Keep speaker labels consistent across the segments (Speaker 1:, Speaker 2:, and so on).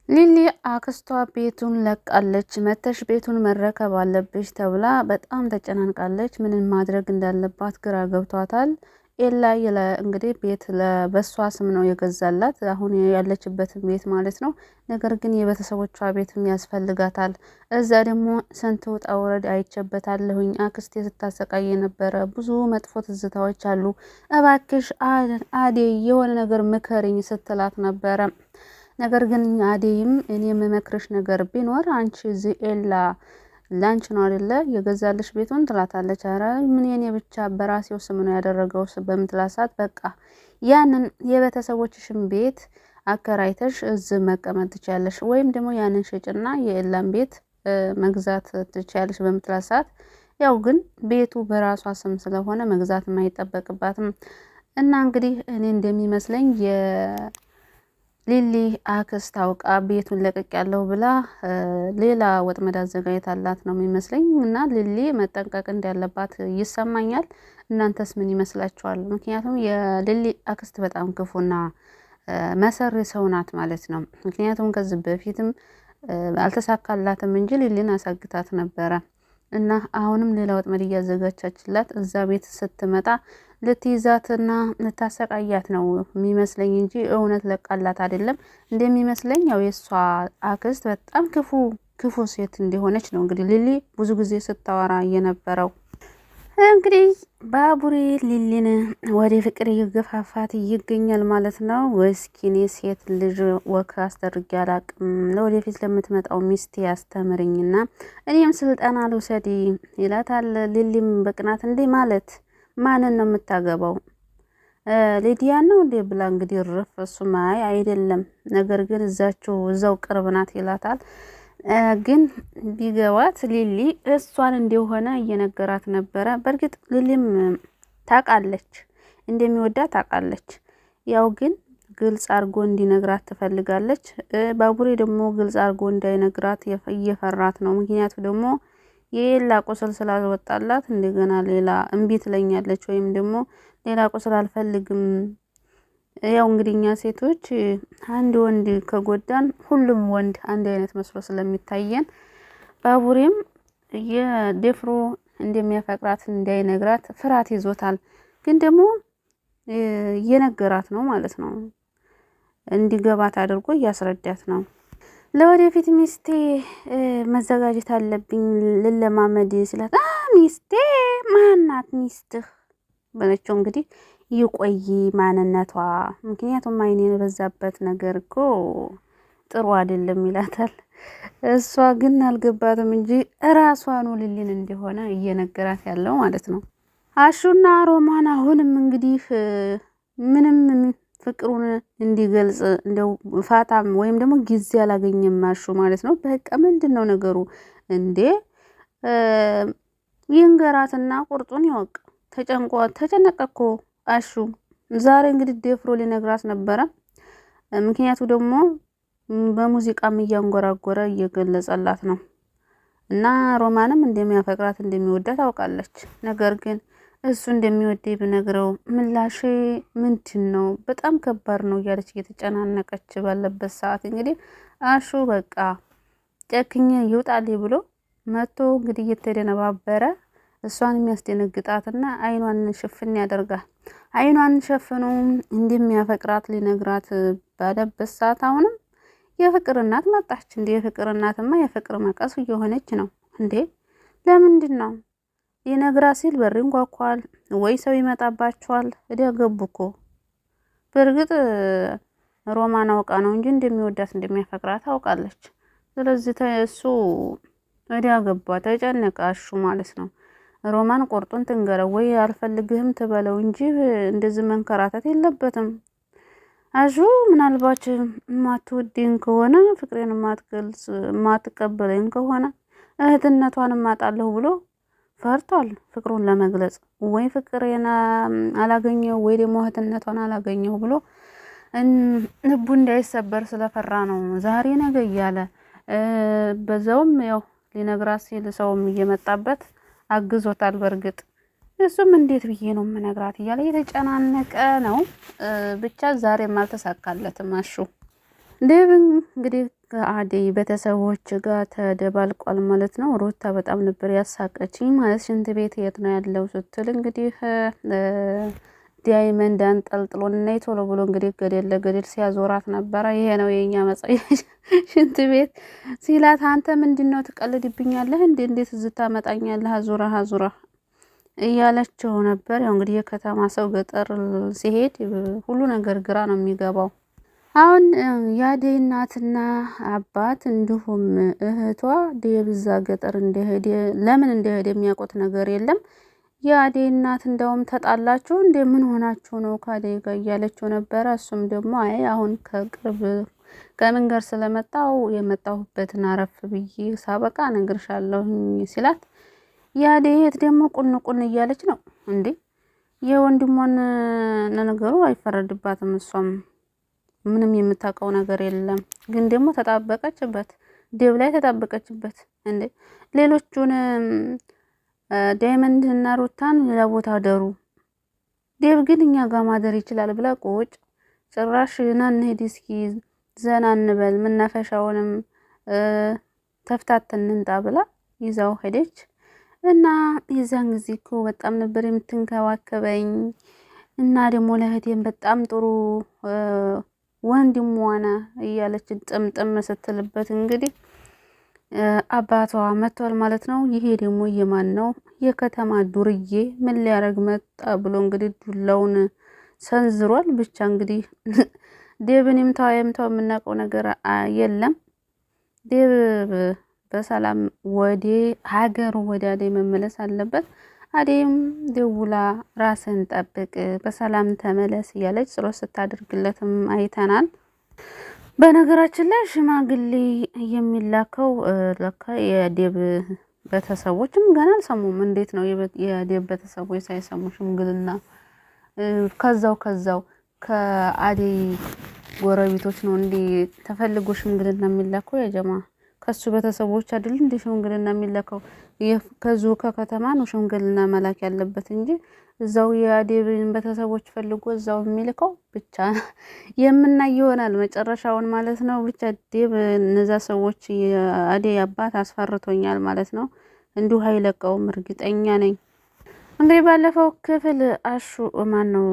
Speaker 1: ሊሊ አክስቷ ቤቱን ለቃለች። መተሽ ቤቱን መረከብ አለብሽ ተብላ በጣም ተጨናንቃለች። ምንን ማድረግ እንዳለባት ግራ ገብቷታል። ኤላ እንግዲህ ቤት በሷ ስም ነው የገዛላት አሁን ያለችበትን ቤት ማለት ነው። ነገር ግን የቤተሰቦቿ ቤትም ያስፈልጋታል። እዛ ደግሞ ስንት ውጣ ውረድ አይቼበታለሁኝ። አክስቴ ስታሰቃይ የነበረ ብዙ መጥፎ ትዝታዎች አሉ። እባክሽ አዴ የሆነ ነገር ምከርኝ ስትላት ነበረ። ነገር ግን አዴይም እኔ የምመክርሽ ነገር ቢኖር አንቺ እዚህ ኤላ ላንቺ ነው አይደለ የገዛልሽ ቤቱን ትላታለች። አረ ምን የኔ ብቻ በራሴው ስም ነው ያደረገው በምትላሳት በቃ ያንን የቤተሰቦችሽን ቤት አከራይተሽ እዚህ መቀመጥ ትችያለሽ፣ ወይም ደግሞ ያንን ሽጭና የኤላን ቤት መግዛት ትችያለሽ በምትላሳት ያው ግን ቤቱ በራሷ ስም ስለሆነ መግዛት የማይጠበቅባትም እና እንግዲህ እኔ እንደሚመስለኝ ሊሊ አክስት አውቃ ቤቱን ለቀቅ ያለው ብላ ሌላ ወጥመድ አዘጋጅታላት ነው የሚመስለኝ። እና ሊሊ መጠንቀቅ እንዳለባት ይሰማኛል። እናንተስ ምን ይመስላችኋል? ምክንያቱም የሊሊ አክስት በጣም ክፉና መሰሪ ሰው ናት ማለት ነው። ምክንያቱም ከዚህ በፊትም አልተሳካላትም እንጂ ሊሊን አሳግታት ነበረ እና አሁንም ሌላ ወጥመድ እያዘጋጃችላት እዛ ቤት ስትመጣ ልትይዛትና ልታሰቃያት ነው የሚመስለኝ እንጂ እውነት ለቃላት አይደለም። እንደሚመስለኝ ያው የሷ አክስት በጣም ክፉ ሴት እንደሆነች ነው እንግዲህ ሊሊ ብዙ ጊዜ ስታወራ የነበረው። እንግዲህ ባቡሬ ሊሊን ወደ ፍቅር እየገፋፋት ይገኛል ማለት ነው። ወስኪኔ ሴት ልጅ ወክ አስደርጌ አላቅም፣ ለወደፊት ለምትመጣው ሚስቴ ያስተምርኝና እኔም ስልጠና ልውሰድ ይላታል። ሊሊም በቅናት እንዴ ማለት ማንን ነው የምታገባው? ሊዲያ ነው እንዴ ብላ እንግዲህ ርፍ እሱም አይ አይደለም፣ ነገር ግን እዛው ቅርብ ናት ይላታል። ግን ቢገባት ሊሊ እሷን እንደሆነ እየነገራት ነበረ። በእርግጥ ሊሊም ታውቃለች እንደሚወዳት ታውቃለች። ያው ግን ግልጽ አርጎ እንዲነግራት ትፈልጋለች። ባቡሬ ደግሞ ግልጽ አርጎ እንዳይነግራት እየፈራት ነው። ምክንያቱ ደግሞ የሌላ ቁስል ስላልወጣላት እንደገና ሌላ እምቢ ትለኛለች፣ ወይም ደግሞ ሌላ ቁስል አልፈልግም። ያው እንግዲህ እኛ ሴቶች አንድ ወንድ ከጎዳን ሁሉም ወንድ አንድ አይነት መስሎ ስለሚታየን ባቡሬም የደፍሮ እንደሚያፈቅራት እንዳይነግራት ፍርሃት ይዞታል። ግን ደግሞ እየነገራት ነው ማለት ነው። እንዲገባት አድርጎ እያስረዳት ነው። ለወደፊት ሚስቴ መዘጋጀት አለብኝ ልለማመድ ስላት ሚስቴ ማናት ሚስትህ በለችው። እንግዲህ ይቆይ ማንነቷ፣ ምክንያቱም አይኔ የበዛበት ነገር እኮ ጥሩ አይደለም ይላታል። እሷ ግን አልገባትም እንጂ እራሷኑ ሊሊን እንደሆነ እየነገራት ያለው ማለት ነው። አሹና ሮማን አሁንም እንግዲህ ምንም ፍቅሩን እንዲገልጽ እንደው ፋታም ወይም ደግሞ ጊዜ አላገኘም አሹ ማለት ነው። በቃ ምንድን ነው ነገሩ እንዴ? ይንገራትና ቁርጡን ይወቅ። ተጨነቀ እኮ አሹ ዛሬ እንግዲህ ደፍሮ ሊነግራት ነበረ። ምክንያቱ ደግሞ በሙዚቃም እያንጎራጎረ እየገለጸላት ነው። እና ሮማንም እንደሚያፈቅራት እንደሚወዳት ታውቃለች። ነገር ግን እሱ እንደሚወደኝ ብነግረው ምላሽ ምንድን ነው? በጣም ከባድ ነው እያለች እየተጨናነቀች ባለበት ሰዓት እንግዲህ አሹ በቃ ጨክኜ ይውጣልኝ ብሎ መቶ እንግዲህ እየተደነባበረ እሷን የሚያስደነግጣትና አይኗን ሽፍን ያደርጋል። አይኗን ሸፍኖ እንደሚያፈቅራት ሊነግራት ባለበት ሰዓት አሁንም የፍቅር እናት መጣች። እንዴ የፍቅር እናትማ የፍቅር መቀስ እየሆነች ነው እንዴ? ለምንድን ነው ይነግራ ሲል በር ይንኳኳል ወይ ሰው ይመጣባቸዋል። እዲያ ገቡ እኮ። በእርግጥ ሮማን አውቃ ነው እንጂ እንደሚወዳት እንደሚያፈቅራት ታውቃለች። ስለዚህ እሱ እዲያ ገባ። ተጨነቀ አሹ ማለት ነው። ሮማን ቁርጡን ትንገረው ወይ አልፈልግህም ትበለው እንጂ እንደዚህ መንከራተት የለበትም። አሹ ምናልባት ማትወደኝ ከሆነ ፍቅሬን ማትገልጽ ማትቀበለኝ ከሆነ እህትነቷን ማጣለሁ ብሎ ፈርቷል። ፍቅሩን ለመግለጽ ወይ ፍቅሬን አላገኘው ወይ ደግሞ እህትነቷን አላገኘው ብሎ ልቡ እንዳይሰበር ስለፈራ ነው ዛሬ ነገ እያለ በዛውም ያው ሊነግራት ሲል ሰውም እየመጣበት አግዞታል። በእርግጥ እሱም እንዴት ብዬ ነው የምነግራት እያለ የተጨናነቀ ነው። ብቻ ዛሬም አልተሳካለትም። አሹ ዴቭ እንግዲህ ከአደይ ቤተሰቦች ጋር ተደባልቋል ማለት ነው። ሩታ በጣም ነበር ያሳቀችኝ ማለት ሽንት ቤት የት ነው ያለው ስትል እንግዲህ ዳይመንድ አንጠልጥሎ እና ቶሎ ብሎ እንግዲህ ገደል ለገደል ሲያዞራት ነበረ። ይሄ ነው የኛ መጽሐፍ ሽንት ቤት ሲላት፣ አንተ ምንድነው ትቀልድብኛለህ እንዴ? እንዴት እዚህ ታመጣኛለህ? አዙራ እያለችው ነበር። ያው እንግዲህ የከተማ ሰው ገጠር ሲሄድ ሁሉ ነገር ግራ ነው የሚገባው። አሁን የአደይ እናትና አባት እንዲሁም እህቷ የብዛ ገጠር እንደሄደ ለምን እንደሄደ የሚያውቁት ነገር የለም። የአደይ እናት እንደውም ተጣላችሁ እንደ ምን ሆናችሁ ነው ከአደይ ጋር እያለችው ነበረ። እሱም ደግሞ አይ አሁን ከቅርብ ከመንገድ ስለመጣው የመጣሁበትን አረፍ ብዬ ሳበቃ እነግርሻለሁኝ ሲላት፣ የአደይ እህት ደግሞ ቁን እያለች ነው እንዴ። የወንድሟን ነገሩ አይፈረድባትም። እሷም ምንም የምታውቀው ነገር የለም። ግን ደግሞ ተጣበቀችበት፣ ዴብ ላይ ተጣበቀችበት እንዴ። ሌሎቹን ዳይመንድ እና ሩታን ሌላ ቦታ አደሩ፣ ዴብ ግን እኛ ጋር ማደር ይችላል ብላ ቁጭ ጭራሽ ና እንሂድ እስኪ ዘና እንበል መናፈሻውንም ተፍታተን እንጣ ብላ ይዛው ሄደች። እና የዛን ጊዜ እኮ በጣም ነበር የምትንከባከበኝ እና ደግሞ ለእህቴም በጣም ጥሩ ወንድሟ ሆነ እያለች ጥምጥም ስትልበት እንግዲህ አባቷ መጥቷል ማለት ነው። ይሄ ደግሞ የማን ነው? የከተማ ዱርዬ ምን ሊያረግ መጣ ብሎ እንግዲህ ዱላውን ሰንዝሯል። ብቻ እንግዲህ ዴብን ይምታው የምናውቀው ነገር የለም። ዴብ በሰላም ወደ ሀገሩ ወደ አደይ መመለስ አለበት። አደይም ደውላ ራስን ጠብቅ፣ በሰላም ተመለስ እያለች ጸሎት ስታደርግለትም አይተናል። በነገራችን ላይ ሽማግሌ የሚላከው ለካ የዴብ ቤተሰቦችም ገና አልሰሙም። እንዴት ነው የዴብ ቤተሰቦች ሳይሰሙ ሽምግልና? ከዛው ከአደይ ጎረቤቶች ነው እንዴ ተፈልጎ ሽምግልና የሚላከው? የጀማ ከሱ ቤተሰቦች አይደል እንዴ ሽምግልና የሚላከው? ከዙ ከከተማ ነው ሽምግልና መላክ ያለበት እንጂ እዛው የአደይን ቤተሰቦች ፈልጎ እዛው የሚልከው ብቻ የምናይ ይሆናል መጨረሻውን ማለት ነው። ብቻ ዴብ እነዛ ሰዎች የአደይ አባት አስፈርቶኛል ማለት ነው። እንዲሁ አይለቀውም እርግጠኛ ነኝ። እንግዲህ ባለፈው ክፍል አሹ ማን ነው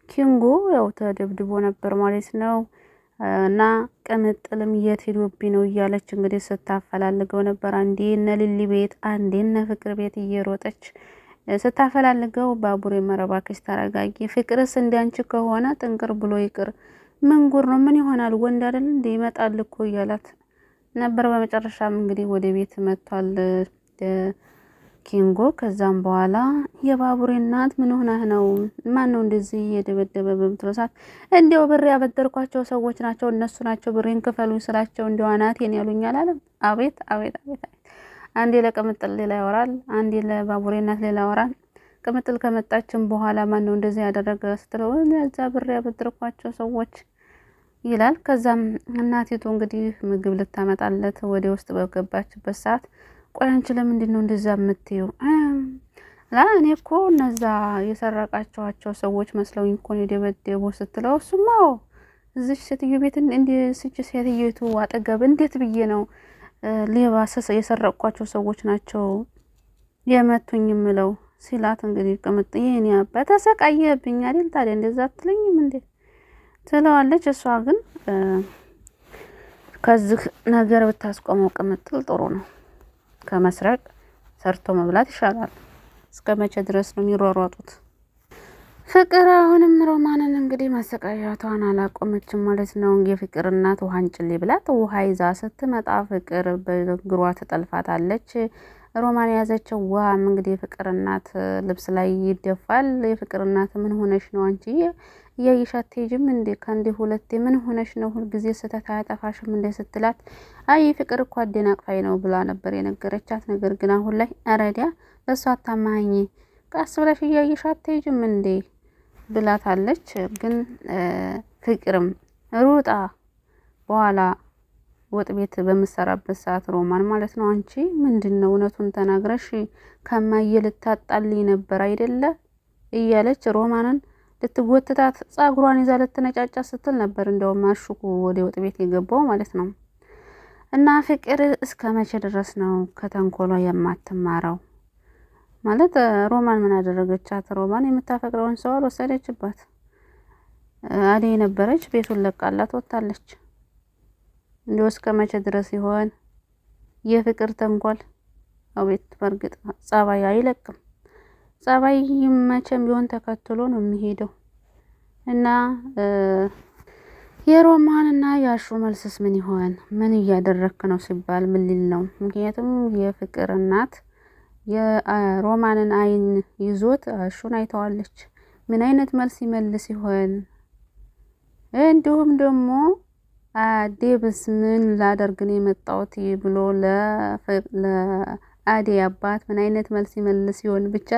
Speaker 1: ኪንጎ ያው ተደብድቦ ነበር ማለት ነው። እና ቅምጥልም የት ሄዶብኝ ነው እያለች እንግዲህ ስታፈላልገው ነበር። አንዴ እነ ሊሊ ቤት፣ አንዴ እነ ፍቅር ቤት እየሮጠች ስታፈላልገው ባቡሬ መረባከሽ ተረጋጊ፣ ፍቅርስ እንዲያንቺ ከሆነ ጥንቅር ብሎ ይቅር፣ ምን ጉር ነው ምን ይሆናል ወንድ አይደል እንደ ይመጣል እኮ እያላት ነበር። በመጨረሻም እንግዲህ ወደ ቤት መጥቷል ኪንጎ። ከዛም በኋላ የባቡሬ እናት ምን ሆነህ ነው? ማን ነው እንደዚህ እየደበደበ በምትለው ሰዓት እንዲያው ብር ያበደርኳቸው ሰዎች ናቸው እነሱ ናቸው ብሬን ክፈሉ ስላቸው እንዲያው አናቴን ያሉኛል አለ። አቤት አቤት አቤት! አንዴ ለቅምጥል ሌላ ያወራል፣ አንዴ ለባቡሬ እናት ሌላ ያወራል። ቅምጥል ከመጣችን በኋላ ማን ነው እንደዚህ ያደረገ ስትለው እዛ ብር ያበደርኳቸው ሰዎች ይላል። ከዛም እናቲቱ እንግዲህ ምግብ ልታመጣለት ወደ ውስጥ በገባችበት ሰዓት ቆይ አንቺ ለምንድን ነው እንደዛ የምትይው? እኔ እኮ እነዛ የሰረቃቸዋቸው ሰዎች መስለውኝ እኮ ነው የደበደቡ ስትለው እሱማ እዚች ሴትዮ ቤት ስች ሴትዮቱ አጠገብ እንዴት ብዬ ነው ሌባ የሰረቅኳቸው ሰዎች ናቸው የመቱኝ ምለው ሲላት እንግዲህ ቅምጥ ይሄን ያባ ተሰቃየብኝ አይደል ታዲያ እንደዛ አትለኝም እንዴ ትለዋለች። እሷ ግን ከዚህ ነገር ብታስቆመው ቅምጥል ጥሩ ነው፣ ከመስረቅ ሰርቶ መብላት ይሻላል። እስከ መቼ ድረስ ነው የሚሯሯጡት? ፍቅር አሁንም ሮማንን እንግዲህ ማሰቃያቷን አላቆመችም ማለት ነው። የፍቅር እናት ውሃ አንጭሌ ብላት ውሃ ይዛ ስትመጣ ፍቅር በእግሯ ትጠልፋታለች። ሮማን የያዘችው ውሃም እንግዲህ የፍቅር እናት ልብስ ላይ ይደፋል። የፍቅር እናት ምን ሆነሽ ነው አንቺ እያየሽ አትሄጂም እንዴ? ከአንዴ ሁለቴ ምን ሆነሽ ነው? ሁልጊዜ ስህተት አያጠፋሽም እንዴ ስትላት አይ ፍቅር እኮ አደናቅፋኝ ነው ብላ ነበር የነገረቻት። ነገር ግን አሁን ላይ አረዲያ በሷ አታማኝ ቀስ ብለሽ እያየሽ አትሄጂም እንዴ ብላታለች። ግን ፍቅርም ሩጣ በኋላ ወጥ ቤት በምሰራበት ሰዓት ሮማን ማለት ነው አንቺ ምንድነው እውነቱን ተናግረሽ ከማየ ልታጣልኝ ነበር አይደለ እያለች ሮማንን ልትጎትታት ጻጉሯን ይዛ ልትነጫጫ ስትል ነበር እንደውም አሹኩ ወደ ወጥ ቤት የገባው ማለት ነው። እና ፍቅር እስከ መቼ ድረስ ነው ከተንኮሏ የማትማረው? ማለት ሮማን ምን አደረገቻት? ሮማን የምታፈቅረውን ሰው አልወሰደችባት። አደይ የነበረች ቤቱን ለቃላት ወጣለች። እንዲሁ እስከ መቼ ድረስ ይሆን የፍቅር ተንኮል? አቤት! በርግጥ ጸባይ አይለቅም። ጸባይ መቼም ቢሆን ተከትሎ ነው የሚሄደው። እና የሮማን እና ያሹ መልስስ ምን ይሆን? ምን እያደረክ ነው ሲባል ምን ሊል ነው? ምክንያቱም የፍቅር እናት የሮማንን አይን ይዞት አሹን አይተዋለች። ምን አይነት መልስ ይመልስ ይሆን? እንዲሁም ደግሞ ዴብስ ምን ላደርግ ነው የመጣሁት ብሎ ለአደይ አባት ምን አይነት መልስ ይመልስ ይሆን? ብቻ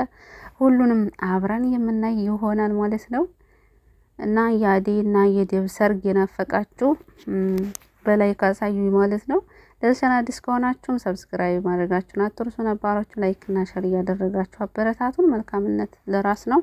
Speaker 1: ሁሉንም አብረን የምናይ ይሆናል ማለት ነው። እና የአደይ እና የዴብ ሰርግ የናፈቃችሁ በላይ ካሳዩ ማለት ነው። ለዚህ ቻናል አዲስ ከሆናችሁም ሰብስክራይብ ማድረጋችሁን አትርሱ። ነባሮቹ ላይክ እና ሼር እያደረጋችሁ አበረታቱን። መልካምነት ለራስ ነው።